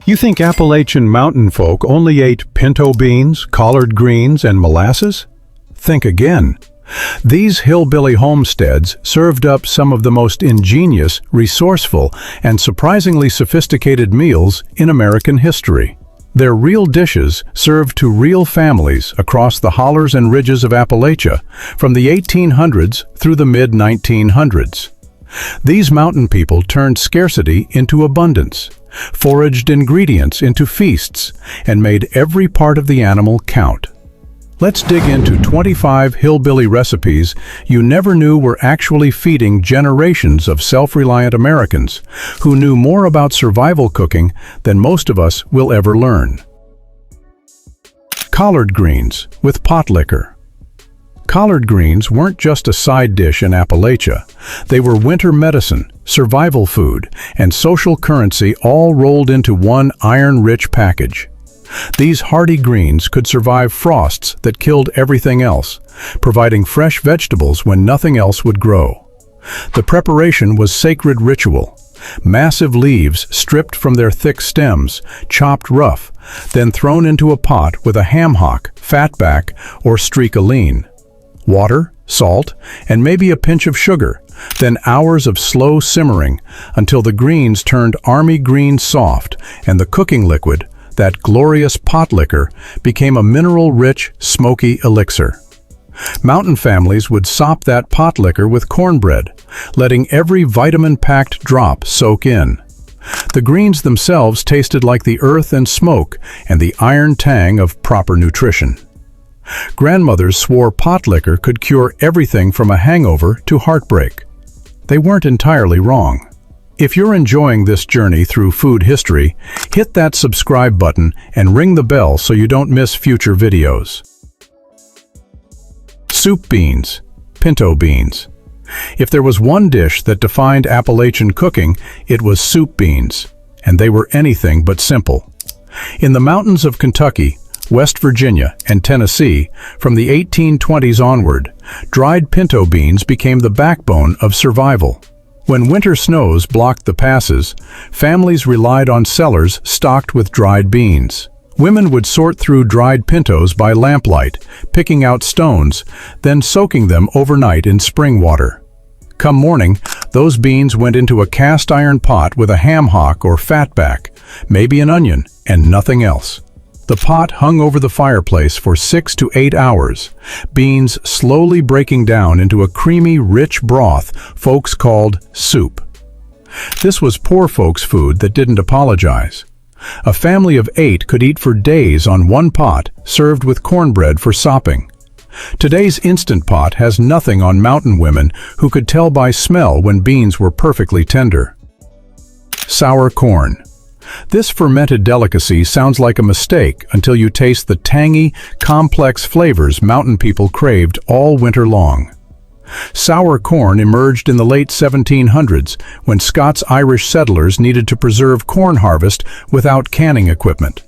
You think Appalachian mountain folk only ate pinto beans, collard greens, and molasses? Think again. These hillbilly homesteads served up some of the most ingenious, resourceful, and surprisingly sophisticated meals in American history. Their real dishes served to real families across the hollers and ridges of Appalachia from the 1800s through the mid-1900s. These mountain people turned scarcity into abundance, foraged ingredients into feasts, and made every part of the animal count. Let's dig into 25 hillbilly recipes you never knew were actually feeding generations of self-reliant Americans who knew more about survival cooking than most of us will ever learn. Collard greens with Potlikker. Collard greens weren't just a side dish in Appalachia. They were winter medicine, survival food, and social currency all rolled into one iron-rich package. These hardy greens could survive frosts that killed everything else, providing fresh vegetables when nothing else would grow. The preparation was sacred ritual. Massive leaves stripped from their thick stems, chopped rough, then thrown into a pot with a ham hock, fatback, or streak of lean. Water, salt, and maybe a pinch of sugar, then hours of slow simmering until the greens turned army green soft and the cooking liquid, that glorious Potlikker, became a mineral-rich, smoky elixir. Mountain families would sop that Potlikker with cornbread, letting every vitamin-packed drop soak in. The greens themselves tasted like the earth and smoke and the iron tang of proper nutrition. Grandmothers swore Potlikker could cure everything from a hangover to heartbreak. They weren't entirely wrong. If you're enjoying this journey through food history, hit that subscribe button and ring the bell so you don't miss future videos. Soup beans, pinto beans. If there was one dish that defined Appalachian cooking, it was soup beans, and they were anything but simple. In the mountains of Kentucky, West Virginia, and Tennessee, from the 1820s onward, dried pinto beans became the backbone of survival. When winter snows blocked the passes, families relied on cellars stocked with dried beans. Women would sort through dried pintos by lamplight, picking out stones, then soaking them overnight in spring water. Come morning, those beans went into a cast iron pot with a ham hock or fatback, maybe an onion, and nothing else. The pot hung over the fireplace for 6 to 8 hours, beans slowly breaking down into a creamy, rich broth folks called soup. This was poor folks' food that didn't apologize. A family of 8 could eat for days on one pot, served with cornbread for sopping. Today's Instant Pot has nothing on mountain women who could tell by smell when beans were perfectly tender. Sour corn. This fermented delicacy sounds like a mistake until you taste the tangy, complex flavors mountain people craved all winter long. Sour corn emerged in the late 1700s when Scots-Irish settlers needed to preserve corn harvest without canning equipment.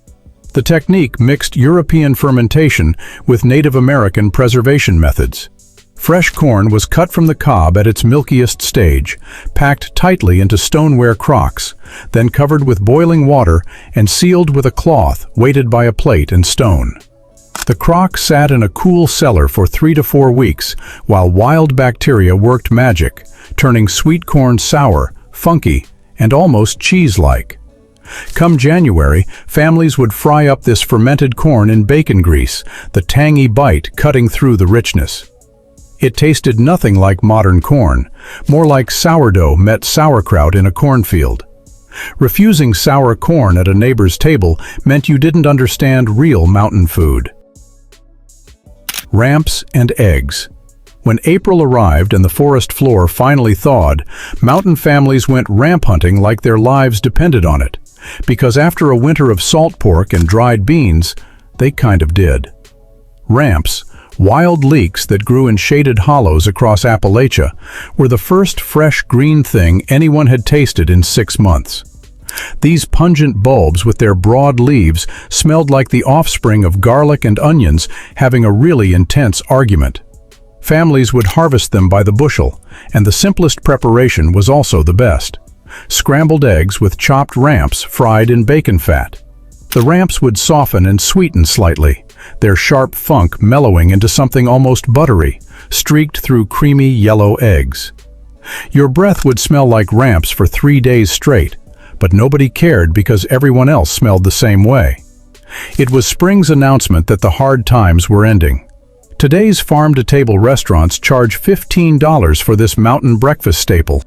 The technique mixed European fermentation with Native American preservation methods. Fresh corn was cut from the cob at its milkiest stage, packed tightly into stoneware crocks, then covered with boiling water and sealed with a cloth weighted by a plate and stone. The crock sat in a cool cellar for 3 to 4 weeks while wild bacteria worked magic, turning sweet corn sour, funky, and almost cheese-like. Come January, families would fry up this fermented corn in bacon grease, the tangy bite cutting through the richness. It tasted nothing like modern corn, more like sourdough met sauerkraut in a cornfield. Refusing sour corn at a neighbor's table meant you didn't understand real mountain food. Ramps and eggs. When April arrived and the forest floor finally thawed, mountain families went ramp hunting like their lives depended on it, because after a winter of salt pork and dried beans, they kind of did. Ramps, wild leeks that grew in shaded hollows across Appalachia, were the first fresh green thing anyone had tasted in 6 months. These pungent bulbs with their broad leaves smelled like the offspring of garlic and onions having a really intense argument. Families would harvest them by the bushel, and the simplest preparation was also the best. scrambled eggs with chopped ramps fried in bacon fat. The ramps would soften and sweeten slightly, their sharp funk mellowing into something almost buttery, streaked through creamy yellow eggs. Your breath would smell like ramps for 3 days straight, but nobody cared because everyone else smelled the same way. It was spring's announcement that the hard times were ending. Today's farm-to-table restaurants charge $15 for this mountain breakfast staple.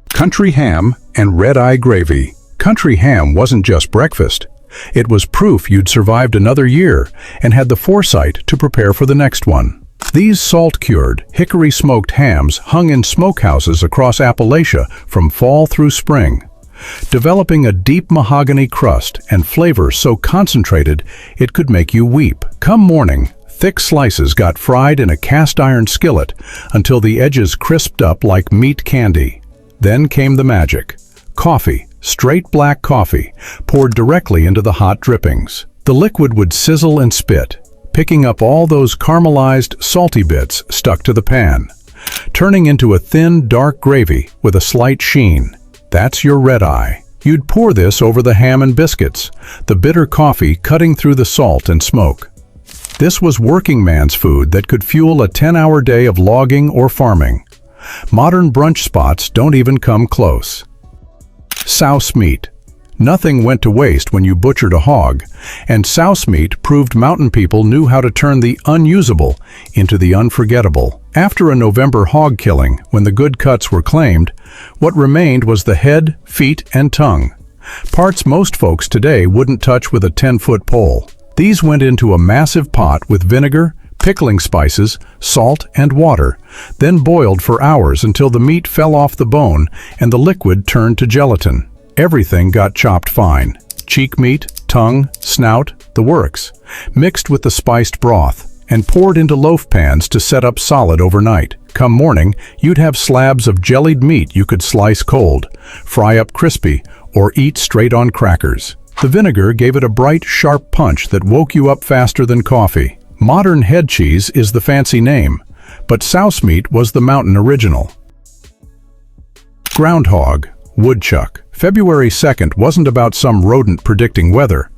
Country ham and red-eye gravy. Country ham wasn't just breakfast. It was proof you'd survived another year and had the foresight to prepare for the next one. These salt-cured, hickory-smoked hams hung in smokehouses across Appalachia from fall through spring, developing a deep mahogany crust and flavor so concentrated it could make you weep. Come morning, thick slices got fried in a cast-iron skillet until the edges crisped up like meat candy. Then came the magic. Coffee, straight black coffee, poured directly into the hot drippings. The liquid would sizzle and spit, picking up all those caramelized, salty bits stuck to the pan, turning into a thin, dark gravy with a slight sheen. That's your red-eye. You'd pour this over the ham and biscuits, the bitter coffee cutting through the salt and smoke. This was working man's food that could fuel a 10-hour day of logging or farming. Modern brunch spots don't even come close. Souse meat. Nothing went to waste when you butchered a hog, and souse meat proved mountain people knew how to turn the unusable into the unforgettable. After a November hog killing, when the good cuts were claimed, what remained was the head, feet, and tongue. Parts most folks today wouldn't touch with a 10-foot pole. These went into a massive pot with vinegar, pickling spices, salt, and water, then boiled for hours until the meat fell off the bone and the liquid turned to gelatin. Everything got chopped fine. Cheek meat, tongue, snout, the works, mixed with the spiced broth, and poured into loaf pans to set up solid overnight. Come morning, you'd have slabs of jellied meat you could slice cold, fry up crispy, or eat straight on crackers. The vinegar gave it a bright, sharp punch that woke you up faster than coffee. Modern head cheese is the fancy name, but souse meat was the mountain original. Groundhog, Woodchuck. February 2nd wasn't about some rodent predicting weather.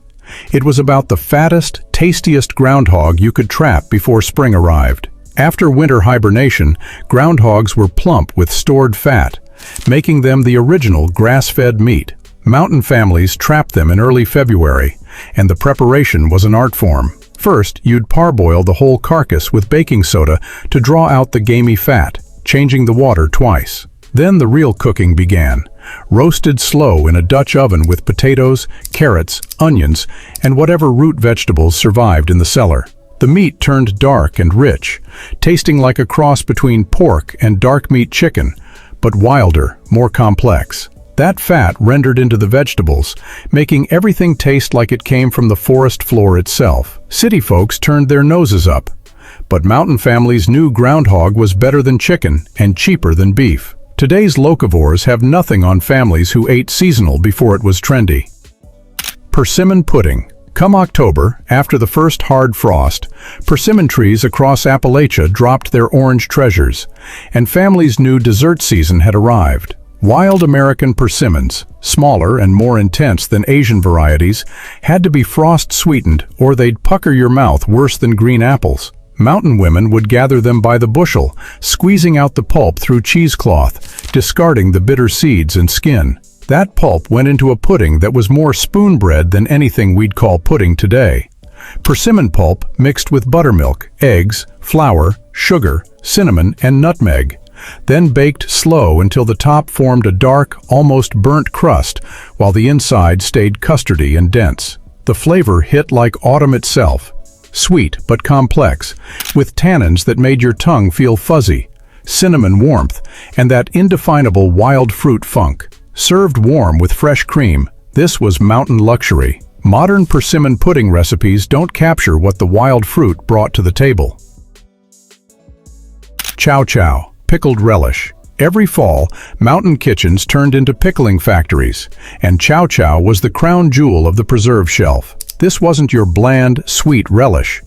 It was about the fattest, tastiest groundhog you could trap before spring arrived. After winter hibernation, groundhogs were plump with stored fat, making them the original grass-fed meat. Mountain families trapped them in early February, and the preparation was an art form. First, you'd parboil the whole carcass with baking soda to draw out the gamey fat, changing the water twice. Then the real cooking began, roasted slow in a Dutch oven with potatoes, carrots, onions, and whatever root vegetables survived in the cellar. The meat turned dark and rich, tasting like a cross between pork and dark meat chicken, but wilder, more complex. That fat rendered into the vegetables, making everything taste like it came from the forest floor itself. City folks turned their noses up, but mountain families knew groundhog was better than chicken and cheaper than beef. Today's locavores have nothing on families who ate seasonal before it was trendy. Persimmon pudding. Come October, after the first hard frost, persimmon trees across Appalachia dropped their orange treasures, and families knew dessert season had arrived. Wild American persimmons, smaller and more intense than Asian varieties, had to be frost-sweetened or they'd pucker your mouth worse than green apples. Mountain women would gather them by the bushel, squeezing out the pulp through cheesecloth, discarding the bitter seeds and skin. That pulp went into a pudding that was more spoon bread than anything we'd call pudding today. Persimmon pulp mixed with buttermilk, eggs, flour, sugar, cinnamon, and nutmeg. Then baked slow until the top formed a dark, almost burnt crust, while the inside stayed custardy and dense. The flavor hit like autumn itself, sweet but complex, with tannins that made your tongue feel fuzzy, cinnamon warmth, and that indefinable wild fruit funk. Served warm with fresh cream, this was mountain luxury. Modern persimmon pudding recipes don't capture what the wild fruit brought to the table. Chow, pickled relish. Every fall, mountain kitchens turned into pickling factories, and Chow was the crown jewel of the preserve shelf. This wasn't your bland, sweet relish,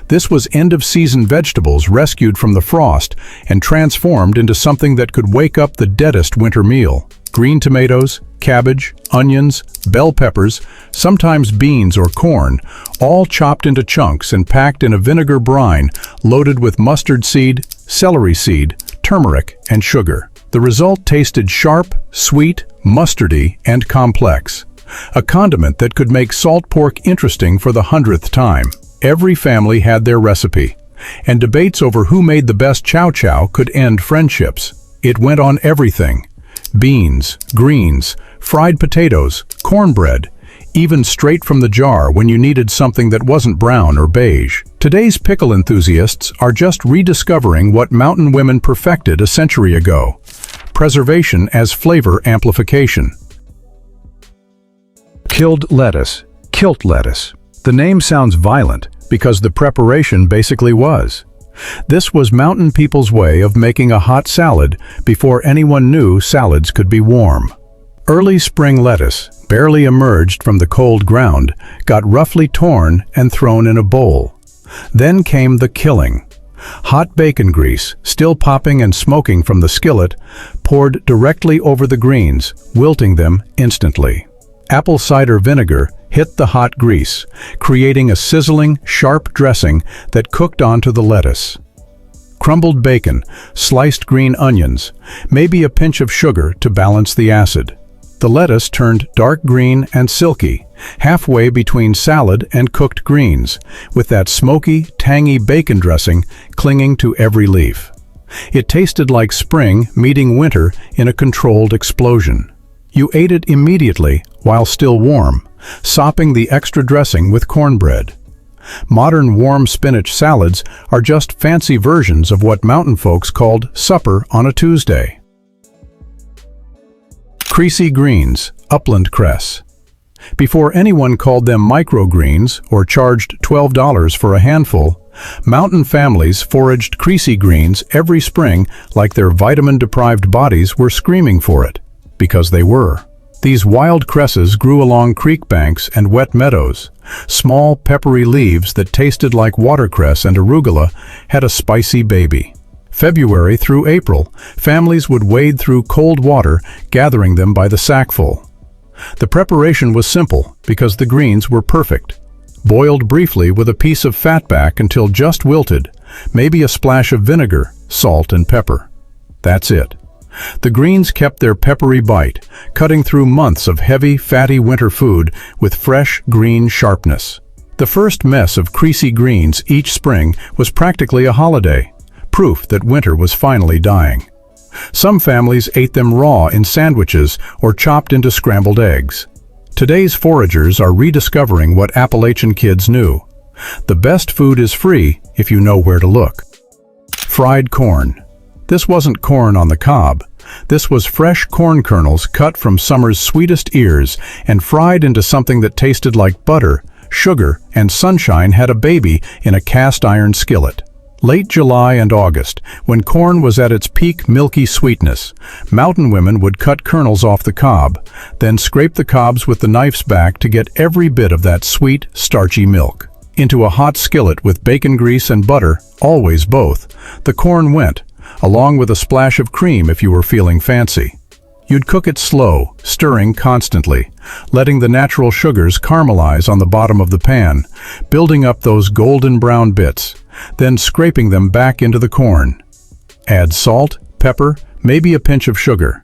This was end-of-season vegetables rescued from the frost and transformed into something that could wake up the deadest winter meal. Green tomatoes, cabbage, onions, bell peppers, sometimes beans or corn, all chopped into chunks and packed in a vinegar brine loaded with mustard seed, celery seed, turmeric, and sugar. The result tasted sharp, sweet, mustardy, and complex. A condiment that could make salt pork interesting for the 100th time. Every family had their recipe, and debates over who made the best chow could end friendships. It went on everything. Beans, greens, fried potatoes, cornbread, even straight from the jar when you needed something that wasn't brown or beige. Today's pickle enthusiasts are just rediscovering what mountain women perfected a century ago. Preservation as flavor amplification. Killed lettuce, Kilt lettuce. The name sounds violent because the preparation basically was. This was mountain people's way of making a hot salad before anyone knew salads could be warm. Early spring lettuce, barely emerged from the cold ground, got roughly torn and thrown in a bowl. Then came the killing. Hot bacon grease, still popping and smoking from the skillet, poured directly over the greens, wilting them instantly. Apple cider vinegar hit the hot grease, creating a sizzling, sharp dressing that cooked onto the lettuce. Crumbled bacon, sliced green onions, maybe a pinch of sugar to balance the acid. The lettuce turned dark green and silky, halfway between salad and cooked greens, with that smoky, tangy bacon dressing clinging to every leaf. It tasted like spring meeting winter in a controlled explosion. You ate it immediately while still warm, sopping the extra dressing with cornbread. Modern warm spinach salads are just fancy versions of what mountain folks called supper on a Tuesday. Creasy greens, Upland cress. Before anyone called them microgreens or charged $12 for a handful, mountain families foraged creasy greens every spring like their vitamin-deprived bodies were screaming for it, because they were. These wild cresses grew along creek banks and wet meadows. Small, peppery leaves that tasted like watercress and arugula had a spicy baby. February through April, families would wade through cold water, gathering them by the sackful. The preparation was simple because the greens were perfect. Boiled briefly with a piece of fatback until just wilted, maybe a splash of vinegar, salt, and pepper. That's it. The greens kept their peppery bite, cutting through months of heavy, fatty winter food with fresh, green sharpness. The first mess of creasy greens each spring was practically a holiday, proof that winter was finally dying. Some families ate them raw in sandwiches or chopped into scrambled eggs. Today's foragers are rediscovering what Appalachian kids knew. The best food is free if you know where to look. Fried corn. This wasn't corn on the cob. This was fresh corn kernels cut from summer's sweetest ears and fried into something that tasted like butter, sugar, and sunshine had a baby in a cast iron skillet. Late July and August, when corn was at its peak milky sweetness, mountain women would cut kernels off the cob, then scrape the cobs with the knife's back to get every bit of that sweet, starchy milk. Into a hot skillet with bacon grease and butter, always both, the corn went, along with a splash of cream if you were feeling fancy. You'd cook it slow, stirring constantly, letting the natural sugars caramelize on the bottom of the pan, building up those golden brown bits, then scraping them back into the corn. Add salt, pepper, maybe a pinch of sugar.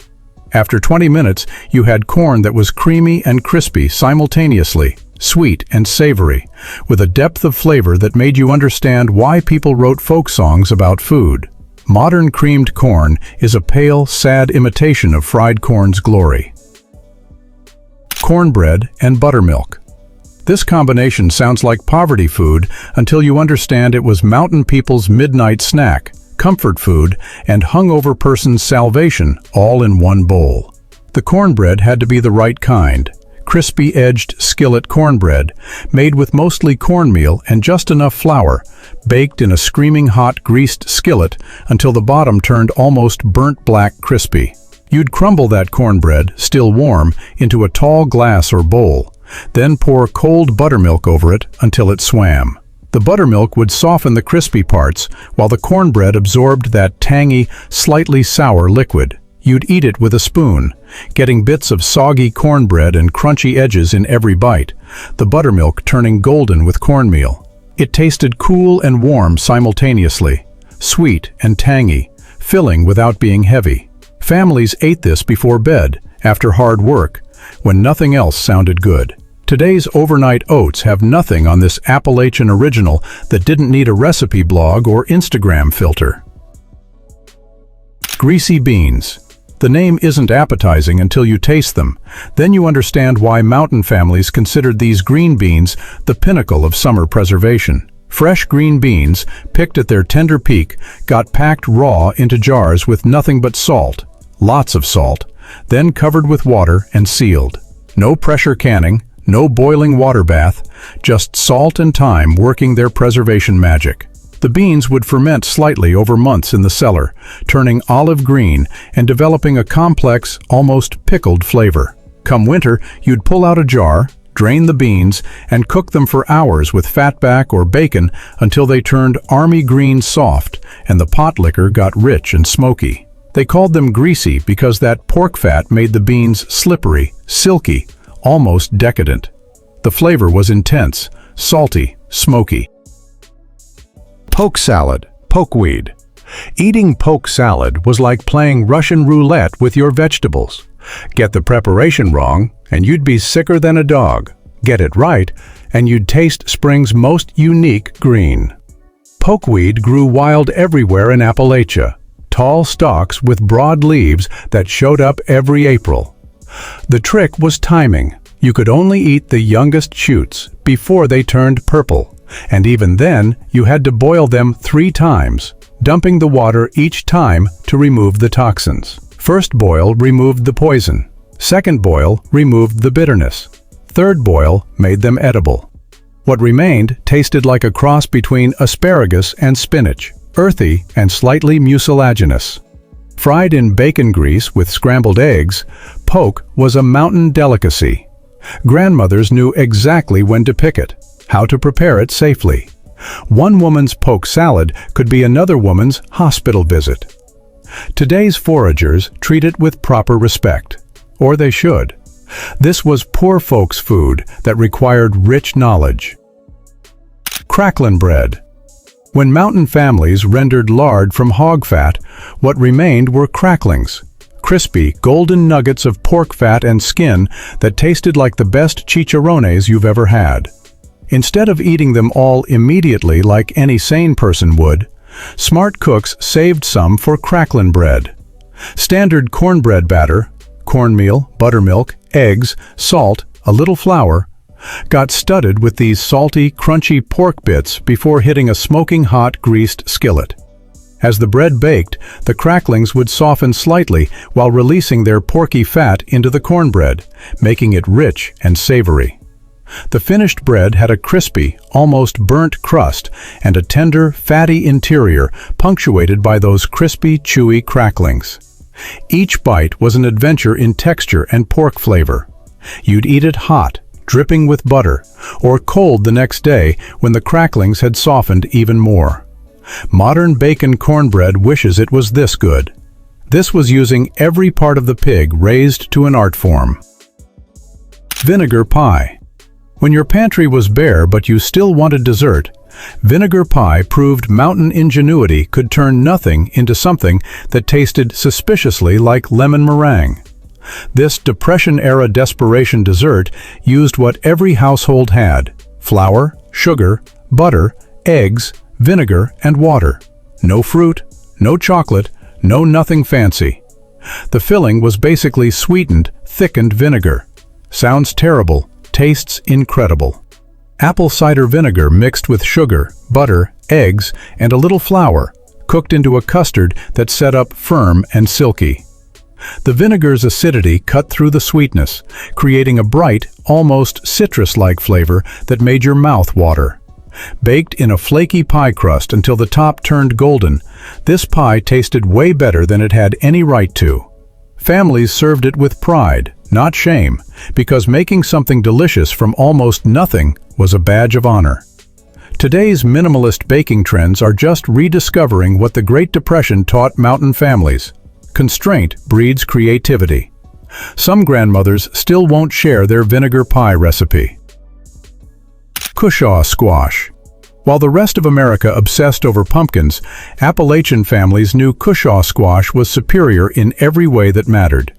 After 20 minutes, you had corn that was creamy and crispy simultaneously, sweet and savory, with a depth of flavor that made you understand why people wrote folk songs about food. Modern creamed corn is a pale, sad imitation of fried corn's glory. Cornbread and buttermilk. This combination sounds like poverty food until you understand it was mountain people's midnight snack, comfort food, and hungover person's salvation all in one bowl. The cornbread had to be the right kind. Crispy-edged skillet cornbread, made with mostly cornmeal and just enough flour, baked in a screaming hot greased skillet until the bottom turned almost burnt black crispy. You'd crumble that cornbread, still warm, into a tall glass or bowl, then pour cold buttermilk over it until it swam. The buttermilk would soften the crispy parts, while the cornbread absorbed that tangy, slightly sour liquid. You'd eat it with a spoon, getting bits of soggy cornbread and crunchy edges in every bite, the buttermilk turning golden with cornmeal. It tasted cool and warm simultaneously, sweet and tangy, filling without being heavy. Families ate this before bed, after hard work, when nothing else sounded good. Today's overnight oats have nothing on this Appalachian original that didn't need a recipe blog or Instagram filter. Greasy beans. The name isn't appetizing until you taste them. Then you understand why mountain families considered these green beans the pinnacle of summer preservation. Fresh green beans, picked at their tender peak, got packed raw into jars with nothing but salt, lots of salt, then covered with water and sealed. No pressure canning, no boiling water bath, just salt and time working their preservation magic. The beans would ferment slightly over months in the cellar, turning olive green and developing a complex, almost pickled flavor. Come winter, you'd pull out a jar, drain the beans, and cook them for hours with fatback or bacon until they turned army green soft and the Potlikker got rich and smoky. They called them greasy because that pork fat made the beans slippery, silky, almost decadent. The flavor was intense, salty, smoky. Poke salad, pokeweed. Eating poke salad was like playing Russian roulette with your vegetables. Get the preparation wrong, and you'd be sicker than a dog. Get it right, and you'd taste spring's most unique green. Pokeweed grew wild everywhere in Appalachia, tall stalks with broad leaves that showed up every April. The trick was timing. You could only eat the youngest shoots before they turned purple. And even then, you had to boil them 3 times, dumping the water each time to remove the toxins. First boil removed the poison. Second boil removed the bitterness. Third boil made them edible. What remained tasted like a cross between asparagus and spinach, earthy and slightly mucilaginous. Fried in bacon grease with scrambled eggs, poke was a mountain delicacy. Grandmothers knew exactly when to pick it, how to prepare it safely. One woman's poke salad could be another woman's hospital visit. Today's foragers treat it with proper respect, or they should. This was poor folks' food that required rich knowledge. Cracklin bread. When mountain families rendered lard from hog fat, what remained were cracklings, crispy, golden nuggets of pork fat and skin that tasted like the best chicharrones you've ever had. Instead of eating them all immediately like any sane person would, smart cooks saved some for cracklin bread. Standard cornbread batter, cornmeal, buttermilk, eggs, salt, a little flour, got studded with these salty, crunchy pork bits before hitting a smoking hot greased skillet. As the bread baked, the cracklings would soften slightly while releasing their porky fat into the cornbread, making it rich and savory. The finished bread had a crispy, almost burnt crust and a tender, fatty interior punctuated by those crispy, chewy cracklings. Each bite was an adventure in texture and pork flavor. You'd eat it hot, dripping with butter, or cold the next day when the cracklings had softened even more. Modern bacon cornbread wishes it was this good. This was using every part of the pig raised to an art form. Vinegar pie. When your pantry was bare but you still wanted dessert, vinegar pie proved mountain ingenuity could turn nothing into something that tasted suspiciously like lemon meringue. This Depression-era desperation dessert used what every household had: flour, sugar, butter, eggs, vinegar, and water. No fruit, no chocolate, no nothing fancy. The filling was basically sweetened, thickened vinegar. Sounds terrible, tastes incredible. Apple cider vinegar mixed with sugar, butter, eggs, and a little flour, cooked into a custard that set up firm and silky. The vinegar's acidity cut through the sweetness, creating a bright, almost citrus-like flavor that made your mouth water. Baked in a flaky pie crust until the top turned golden, this pie tasted way better than it had any right to. Families served it with pride, not shame, because making something delicious from almost nothing was a badge of honor. Today's minimalist baking trends are just rediscovering what the Great Depression taught mountain families. Constraint breeds creativity. Some grandmothers still won't share their vinegar pie recipe. Cushaw Squash. While the rest of America obsessed over pumpkins, Appalachian families knew Cushaw squash was superior in every way that mattered.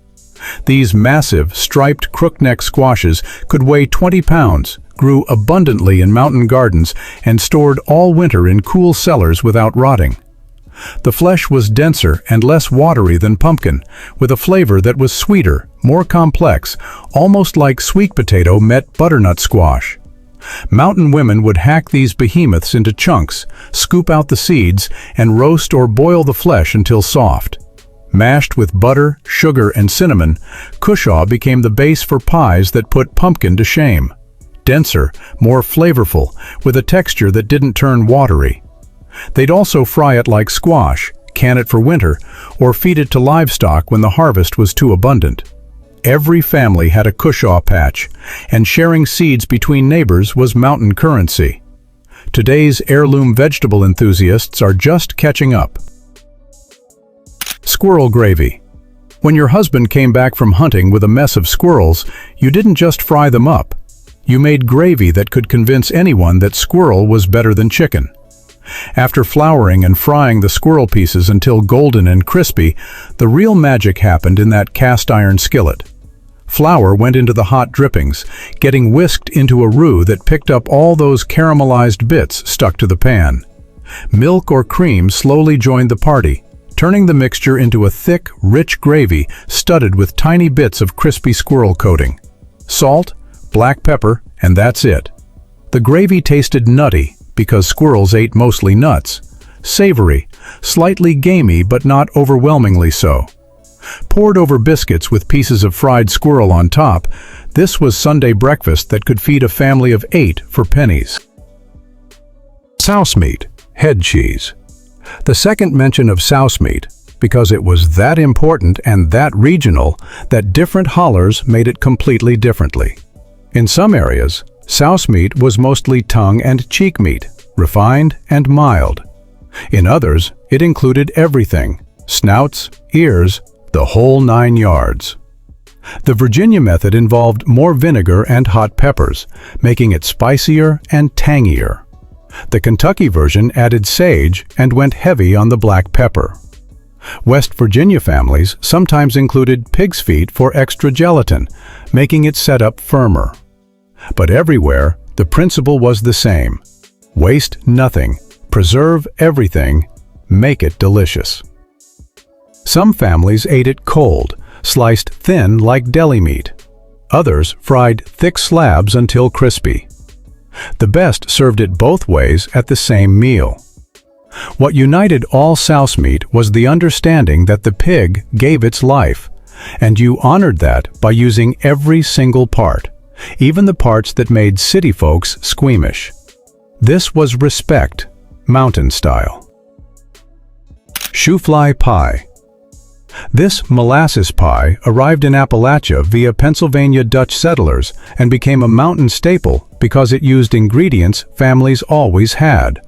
These massive, striped crookneck squashes could weigh 20 pounds, grew abundantly in mountain gardens, and stored all winter in cool cellars without rotting. The flesh was denser and less watery than pumpkin, with a flavor that was sweeter, more complex, almost like sweet potato met butternut squash. Mountain women would hack these behemoths into chunks, scoop out the seeds, and roast or boil the flesh until soft. Mashed with butter, sugar, and cinnamon, Cushaw became the base for pies that put pumpkin to shame. Denser, more flavorful, with a texture that didn't turn watery. They'd also fry it like squash, can it for winter, or feed it to livestock when the harvest was too abundant. Every family had a Cushaw patch, and sharing seeds between neighbors was mountain currency. Today's heirloom vegetable enthusiasts are just catching up. Squirrel Gravy. When your husband came back from hunting with a mess of squirrels, you didn't just fry them up. You made gravy that could convince anyone that squirrel was better than chicken. After flouring and frying the squirrel pieces until golden and crispy, the real magic happened in that cast iron skillet. Flour went into the hot drippings, getting whisked into a roux that picked up all those caramelized bits stuck to the pan. Milk or cream slowly joined the party, turning the mixture into a thick, rich gravy studded with tiny bits of crispy squirrel coating. Salt, black pepper, and that's it. The gravy tasted nutty because squirrels ate mostly nuts. Savory, slightly gamey but not overwhelmingly so. Poured over biscuits with pieces of fried squirrel on top, this was Sunday breakfast that could feed a family of 8 for pennies. Souse Meat, head cheese. The second mention of Souse Meat, because it was that important and that regional, that different hollers made it completely differently. In some areas, Souse Meat was mostly tongue and cheek meat, refined and mild. In others, it included everything, snouts, ears, the whole 9 yards. The Virginia method involved more vinegar and hot peppers, making it spicier and tangier. The Kentucky version added sage and went heavy on the black pepper. West Virginia families sometimes included pig's feet for extra gelatin, making it set up firmer. But everywhere, the principle was the same. Waste nothing, preserve everything, make it delicious. Some families ate it cold, sliced thin like deli meat. Others fried thick slabs until crispy. The best served it both ways at the same meal. What united all souse meat was the understanding that the pig gave its life, and you honored that by using every single part, even the parts that made city folks squeamish. This was respect, mountain style. Shoofly Pie. This molasses pie arrived in Appalachia via Pennsylvania Dutch settlers and became a mountain staple because it used ingredients families always had: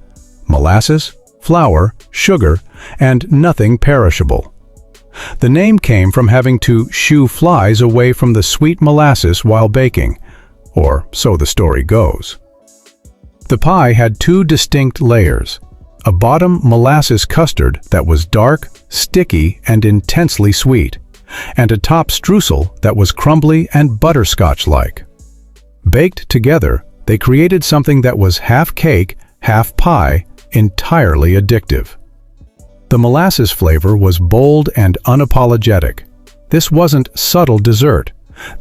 molasses, flour, sugar, and nothing perishable. The name came from having to shoo flies away from the sweet molasses while baking, or so the story goes. The pie had 2 distinct layers: a bottom molasses custard that was dark, sticky, and intensely sweet, and a top streusel that was crumbly and butterscotch-like. Baked together, they created something that was half cake, half pie, entirely addictive. The molasses flavor was bold and unapologetic. This wasn't subtle dessert.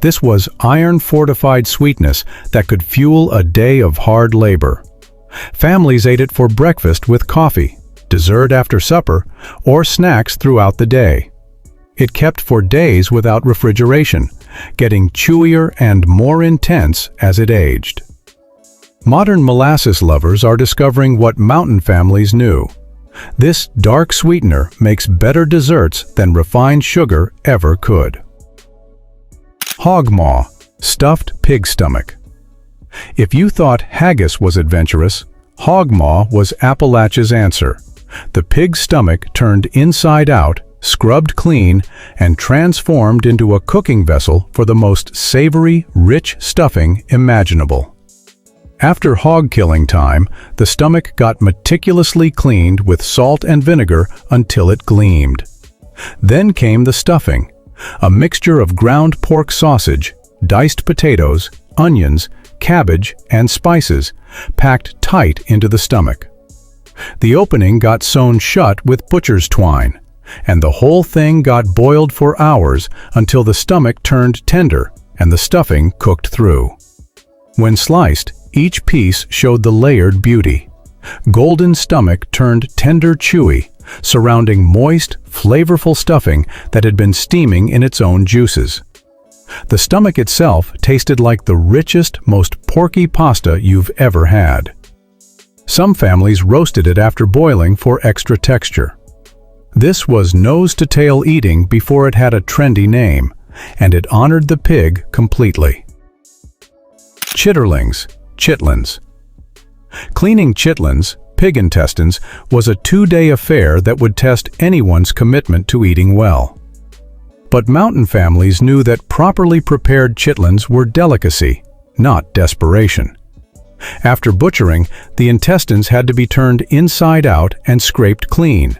This was iron-fortified sweetness that could fuel a day of hard labor. Families ate it for breakfast with coffee, dessert after supper, or snacks throughout the day. It kept for days without refrigeration, getting chewier and more intense as it aged. Modern molasses lovers are discovering what mountain families knew. This dark sweetener makes better desserts than refined sugar ever could. Hog Maw, stuffed pig stomach. If you thought haggis was adventurous, Hog Maw was Appalachia's answer. The pig's stomach turned inside out, scrubbed clean, and transformed into a cooking vessel for the most savory, rich stuffing imaginable. After hog killing time, the stomach got meticulously cleaned with salt and vinegar until it gleamed. Then came the stuffing, a mixture of ground pork sausage, diced potatoes, onions, cabbage, and spices, packed tight into the stomach. The opening got sewn shut with butcher's twine, and the whole thing got boiled for hours until the stomach turned tender and the stuffing cooked through. When sliced, each piece showed the layered beauty. Golden stomach turned tender chewy, surrounding moist, flavorful stuffing that had been steaming in its own juices. The stomach itself tasted like the richest, most porky pasta you've ever had. Some families roasted it after boiling for extra texture. This was nose-to-tail eating before it had a trendy name, and it honored the pig completely. Chitterlings, chitlins. Cleaning chitlins, pig intestines, was a 2-day affair that would test anyone's commitment to eating well. But mountain families knew that properly prepared chitlins were delicacy, not desperation. After butchering, the intestines had to be turned inside out and scraped clean,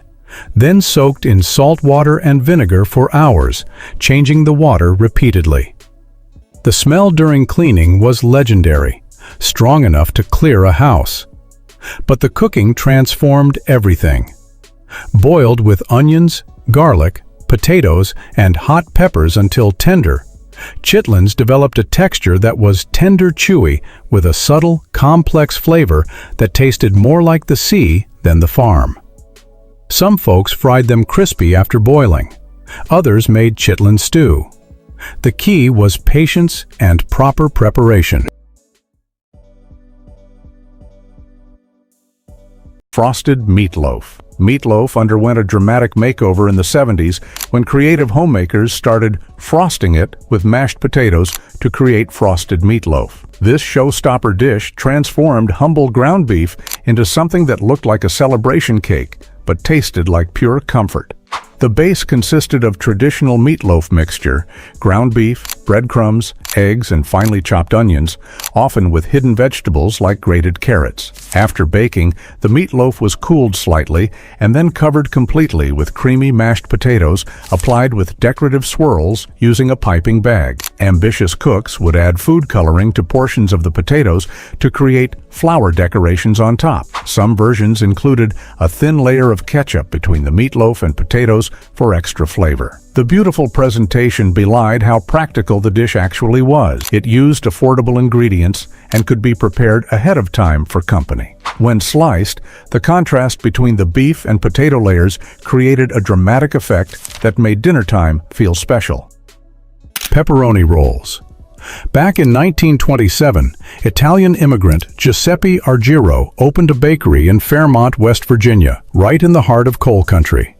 then soaked in salt water and vinegar for hours, changing the water repeatedly. The smell during cleaning was legendary, strong enough to clear a house. But the cooking transformed everything. Boiled with onions, garlic, potatoes, and hot peppers until tender, chitlins developed a texture that was tender chewy with a subtle, complex flavor that tasted more like the sea than the farm. Some folks fried them crispy after boiling. Others made chitlin stew. The key was patience and proper preparation. Frosted meatloaf. Meatloaf underwent a dramatic makeover in the 70s when creative homemakers started frosting it with mashed potatoes to create frosted meatloaf. This showstopper dish transformed humble ground beef into something that looked like a celebration cake, but tasted like pure comfort. The base consisted of traditional meatloaf mixture, ground beef, breadcrumbs, eggs, and finely chopped onions, often with hidden vegetables like grated carrots. After baking, the meatloaf was cooled slightly and then covered completely with creamy mashed potatoes applied with decorative swirls using a piping bag. Ambitious cooks would add food coloring to portions of the potatoes to create flower decorations on top. Some versions included a thin layer of ketchup between the meatloaf and potatoes for extra flavor. The beautiful presentation belied how practical the dish actually was. It used affordable ingredients and could be prepared ahead of time for company. When sliced, the contrast between the beef and potato layers created a dramatic effect that made dinner time feel special. Pepperoni rolls. Back in 1927, Italian immigrant Giuseppe Argiro opened a bakery in Fairmont, West Virginia, right in the heart of coal country.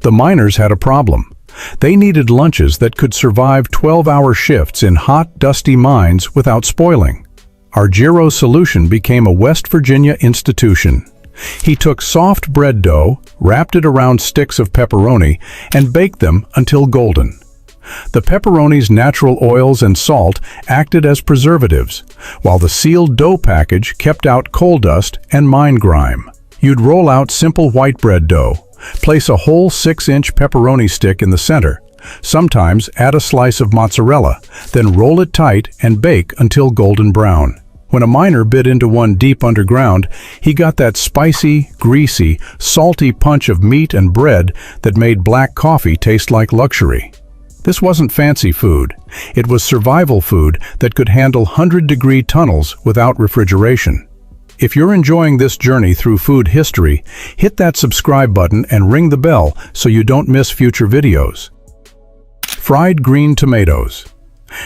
The miners had a problem. They needed lunches that could survive 12-hour shifts in hot, dusty mines without spoiling. Argiro's solution became a West Virginia institution. He took soft bread dough, wrapped it around sticks of pepperoni, and baked them until golden. The pepperoni's natural oils and salt acted as preservatives, while the sealed dough package kept out coal dust and mine grime. You'd roll out simple white bread dough, place a whole 6-inch pepperoni stick in the center, sometimes add a slice of mozzarella, then roll it tight and bake until golden brown. When a miner bit into one deep underground, he got that spicy, greasy, salty punch of meat and bread that made black coffee taste like luxury. This wasn't fancy food. It was survival food that could handle 100-degree tunnels without refrigeration. If you're enjoying this journey through food history, hit that subscribe button and ring the bell so you don't miss future videos. Fried green tomatoes.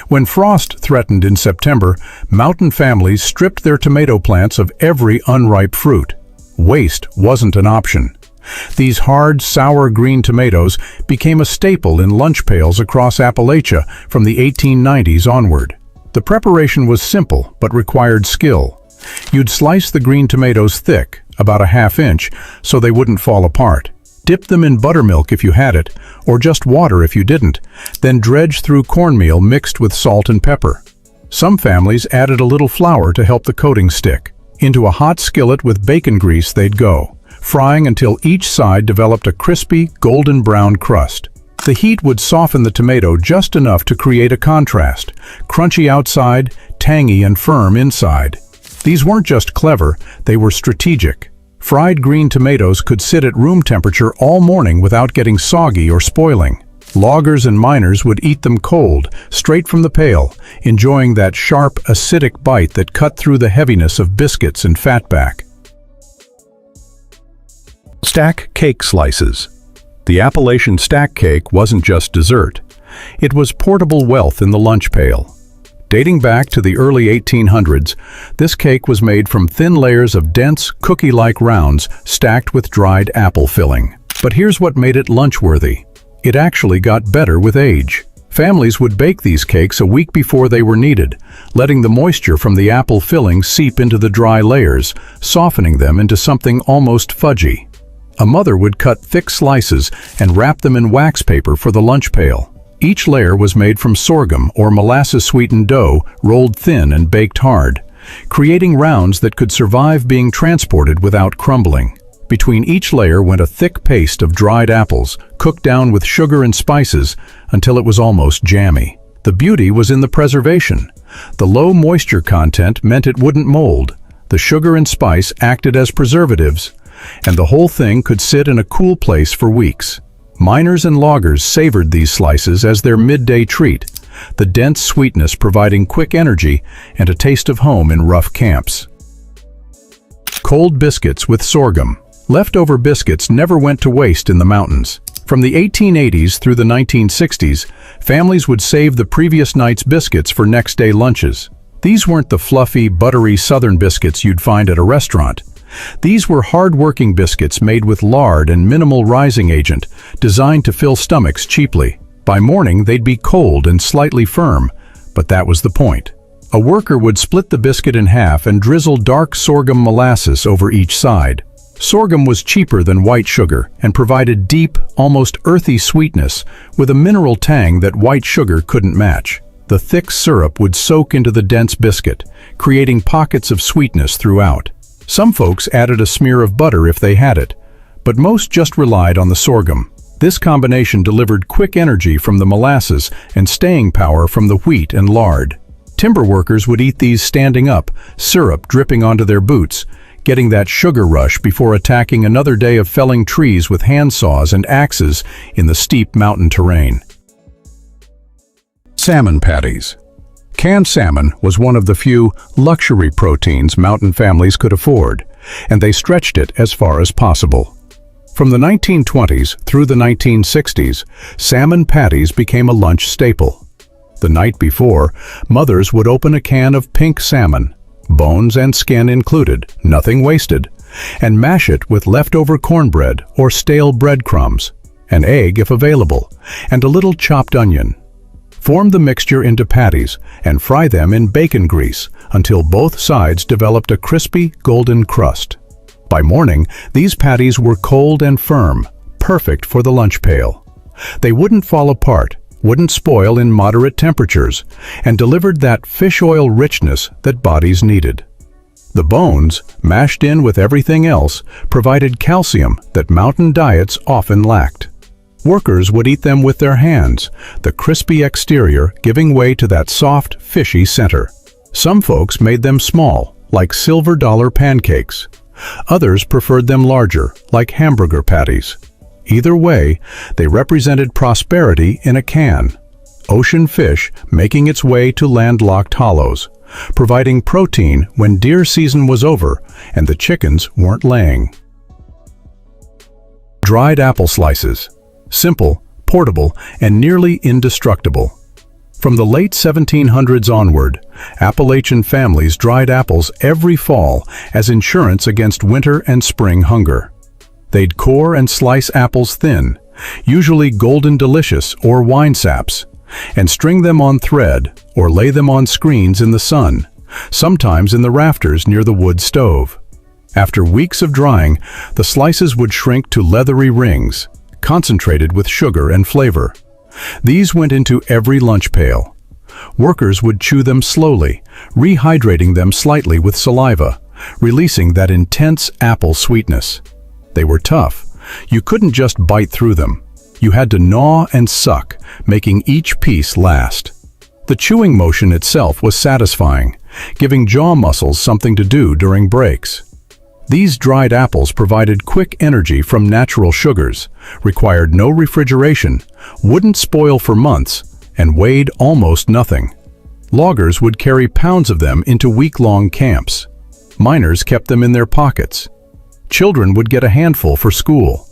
When frost threatened in September, mountain families stripped their tomato plants of every unripe fruit. Waste wasn't an option. These hard, sour green tomatoes became a staple in lunch pails across Appalachia from the 1890s onward. The preparation was simple but required skill. You'd slice the green tomatoes thick, about a ½ inch, so they wouldn't fall apart. Dip them in buttermilk if you had it, or just water if you didn't, then dredge through cornmeal mixed with salt and pepper. Some families added a little flour to help the coating stick. Into a hot skillet with bacon grease they'd go, frying until each side developed a crispy, golden brown crust. The heat would soften the tomato just enough to create a contrast, crunchy outside, tangy and firm inside. These weren't just clever, they were strategic. Fried green tomatoes could sit at room temperature all morning without getting soggy or spoiling. Loggers and miners would eat them cold, straight from the pail, enjoying that sharp, acidic bite that cut through the heaviness of biscuits and fatback. Stack cake slices. The Appalachian stack cake wasn't just dessert. It was portable wealth in the lunch pail. Dating back to the early 1800s, this cake was made from thin layers of dense, cookie-like rounds stacked with dried apple filling. But here's what made it lunch-worthy. It actually got better with age. Families would bake these cakes a week before they were needed, letting the moisture from the apple filling seep into the dry layers, softening them into something almost fudgy. A mother would cut thick slices and wrap them in wax paper for the lunch pail. Each layer was made from sorghum or molasses-sweetened dough rolled thin and baked hard, creating rounds that could survive being transported without crumbling. Between each layer went a thick paste of dried apples, cooked down with sugar and spices until it was almost jammy. The beauty was in the preservation. The low moisture content meant it wouldn't mold. The sugar and spice acted as preservatives, and the whole thing could sit in a cool place for weeks. Miners and loggers savored these slices as their midday treat, the dense sweetness providing quick energy and a taste of home in rough camps. Cold biscuits with sorghum. Leftover biscuits never went to waste in the mountains. From the 1880s through the 1960s, families would save the previous night's biscuits for next-day lunches. These weren't the fluffy, buttery southern biscuits you'd find at a restaurant. These were hard-working biscuits made with lard and minimal rising agent, designed to fill stomachs cheaply. By morning, they'd be cold and slightly firm, but that was the point. A worker would split the biscuit in half and drizzle dark sorghum molasses over each side. Sorghum was cheaper than white sugar and provided deep, almost earthy sweetness with a mineral tang that white sugar couldn't match. The thick syrup would soak into the dense biscuit, creating pockets of sweetness throughout. Some folks added a smear of butter if they had it, but most just relied on the sorghum. This combination delivered quick energy from the molasses and staying power from the wheat and lard. Timber workers would eat these standing up, syrup dripping onto their boots, getting that sugar rush before attacking another day of felling trees with handsaws and axes in the steep mountain terrain. Salmon patties. Canned salmon was one of the few luxury proteins mountain families could afford, and they stretched it as far as possible. From the 1920s through the 1960s, salmon patties became a lunch staple. The night before, mothers would open a can of pink salmon, bones and skin included, nothing wasted, and mash it with leftover cornbread or stale breadcrumbs, an egg if available, and a little chopped onion. Form the mixture into patties and fry them in bacon grease until both sides developed a crispy, golden crust. By morning, these patties were cold and firm, perfect for the lunch pail. They wouldn't fall apart, wouldn't spoil in moderate temperatures, and delivered that fish oil richness that bodies needed. The bones, mashed in with everything else, provided calcium that mountain diets often lacked. Workers would eat them with their hands, the crispy exterior giving way to that soft, fishy center. Some folks made them small, like silver dollar pancakes. Others preferred them larger, like hamburger patties. Either way, they represented prosperity in a can. Ocean fish making its way to landlocked hollows, providing protein when deer season was over and the chickens weren't laying. Dried apple slices. Simple, portable, and nearly indestructible. From the late 1700s onward, Appalachian families dried apples every fall as insurance against winter and spring hunger. They'd core and slice apples thin, usually golden delicious or wine saps, and string them on thread or lay them on screens in the sun, sometimes in the rafters near the wood stove. After weeks of drying, the slices would shrink to leathery rings, concentrated with sugar and flavor. These went into every lunch pail. Workers would chew them slowly, rehydrating them slightly with saliva, releasing that intense apple sweetness. They were tough. You couldn't just bite through them. You had to gnaw and suck, making each piece last. The chewing motion itself was satisfying, giving jaw muscles something to do during breaks. These dried apples provided quick energy from natural sugars, required no refrigeration, wouldn't spoil for months, and weighed almost nothing. Loggers would carry pounds of them into week-long camps. Miners kept them in their pockets. Children would get a handful for school.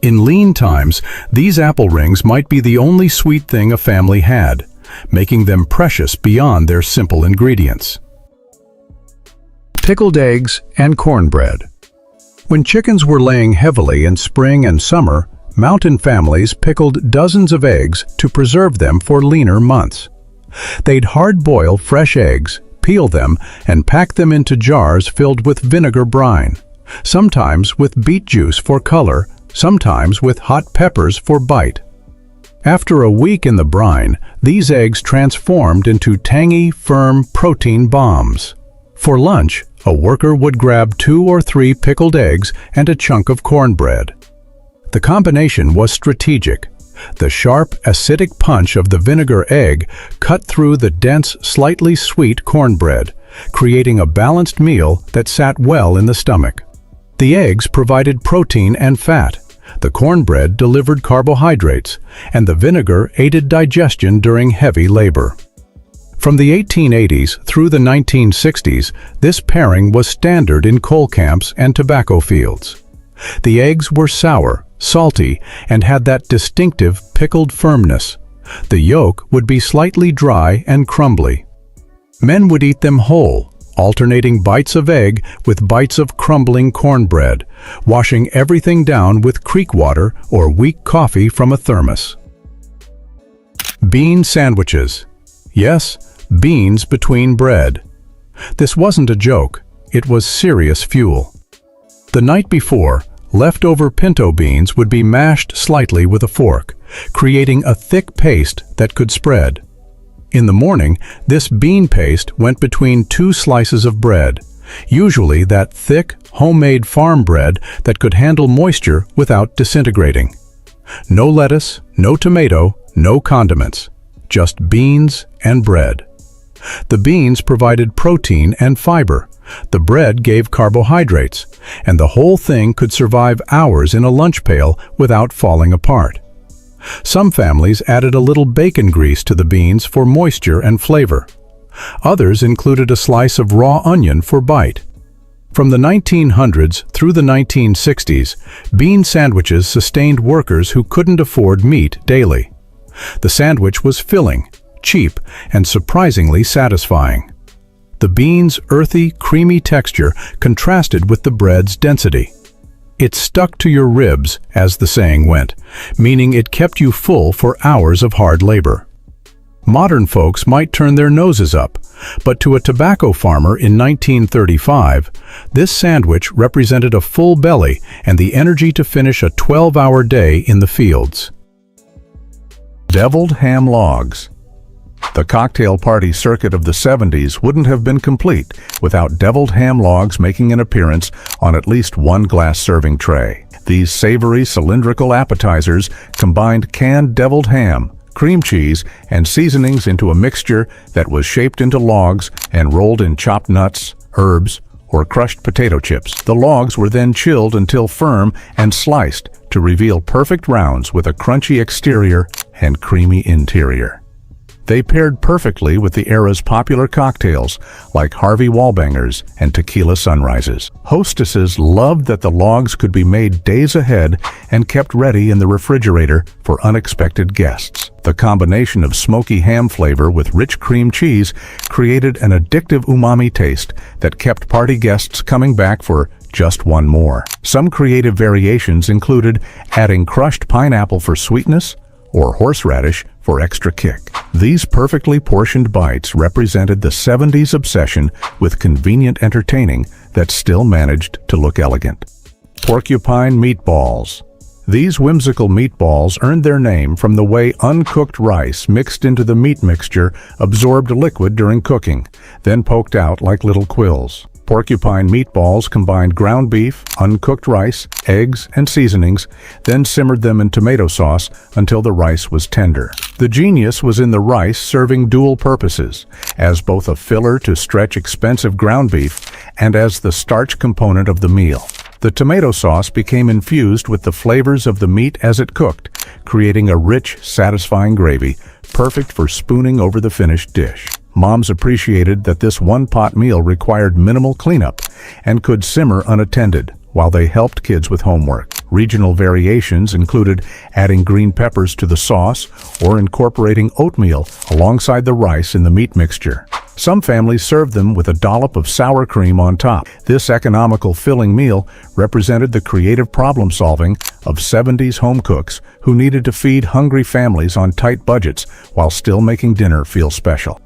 In lean times, these apple rings might be the only sweet thing a family had, making them precious beyond their simple ingredients. Pickled eggs and cornbread. When chickens were laying heavily in spring and summer, mountain families pickled dozens of eggs to preserve them for leaner months. They'd hard-boil fresh eggs, peel them, and pack them into jars filled with vinegar brine, sometimes with beet juice for color, sometimes with hot peppers for bite. After a week in the brine, these eggs transformed into tangy, firm protein bombs. For lunch, a worker would grab 2 or 3 pickled eggs and a chunk of cornbread. The combination was strategic. The sharp, acidic punch of the vinegar egg cut through the dense, slightly sweet cornbread, creating a balanced meal that sat well in the stomach. The eggs provided protein and fat, the cornbread delivered carbohydrates, and the vinegar aided digestion during heavy labor. From the 1880s through the 1960s, this pairing was standard in coal camps and tobacco fields. The eggs were sour, salty, and had that distinctive pickled firmness. The yolk would be slightly dry and crumbly. Men would eat them whole, alternating bites of egg with bites of crumbling cornbread, washing everything down with creek water or weak coffee from a thermos. Bean sandwiches. Yes, beans between bread. This wasn't a joke, it was serious fuel. The night before, leftover pinto beans would be mashed slightly with a fork, creating a thick paste that could spread. In the morning, this bean paste went between 2 slices of bread, usually that thick, homemade farm bread that could handle moisture without disintegrating. No lettuce, no tomato, no condiments, just beans and bread. The beans provided protein and fiber, the bread gave carbohydrates, and the whole thing could survive hours in a lunch pail without falling apart. Some families added a little bacon grease to the beans for moisture and flavor. Others included a slice of raw onion for bite. From the 1900s through the 1960s, bean sandwiches sustained workers who couldn't afford meat daily. The sandwich was filling, cheap, and surprisingly satisfying. The beans' earthy, creamy texture contrasted with the bread's density. It stuck to your ribs, as the saying went, meaning it kept you full for hours of hard labor. Modern folks might turn their noses up, but to a tobacco farmer in 1935, this sandwich represented a full belly and the energy to finish a 12-hour day in the fields. Deviled ham logs. The cocktail party circuit of the 70s wouldn't have been complete without deviled ham logs making an appearance on at least one glass serving tray. These savory, cylindrical appetizers combined canned deviled ham, cream cheese, and seasonings into a mixture that was shaped into logs and rolled in chopped nuts, herbs, or crushed potato chips. The logs were then chilled until firm and sliced to reveal perfect rounds with a crunchy exterior and creamy interior. They paired perfectly with the era's popular cocktails like Harvey Wallbangers and Tequila Sunrises. Hostesses loved that the logs could be made days ahead and kept ready in the refrigerator for unexpected guests. The combination of smoky ham flavor with rich cream cheese created an addictive umami taste that kept party guests coming back for just one more. Some creative variations included adding crushed pineapple for sweetness or horseradish for extra kick. These perfectly portioned bites represented the 70s obsession with convenient entertaining that still managed to look elegant. Porcupine meatballs. These whimsical meatballs earned their name from the way uncooked rice mixed into the meat mixture absorbed liquid during cooking, then poked out like little quills. Porcupine meatballs combined ground beef, uncooked rice, eggs, and seasonings, then simmered them in tomato sauce until the rice was tender. The genius was in the rice serving dual purposes, as both a filler to stretch expensive ground beef and as the starch component of the meal. The tomato sauce became infused with the flavors of the meat as it cooked, creating a rich, satisfying gravy, perfect for spooning over the finished dish. Moms appreciated that this one-pot meal required minimal cleanup and could simmer unattended while they helped kids with homework. Regional variations included adding green peppers to the sauce or incorporating oatmeal alongside the rice in the meat mixture. Some families served them with a dollop of sour cream on top. This economical filling meal represented the creative problem-solving of 70s home cooks who needed to feed hungry families on tight budgets while still making dinner feel special.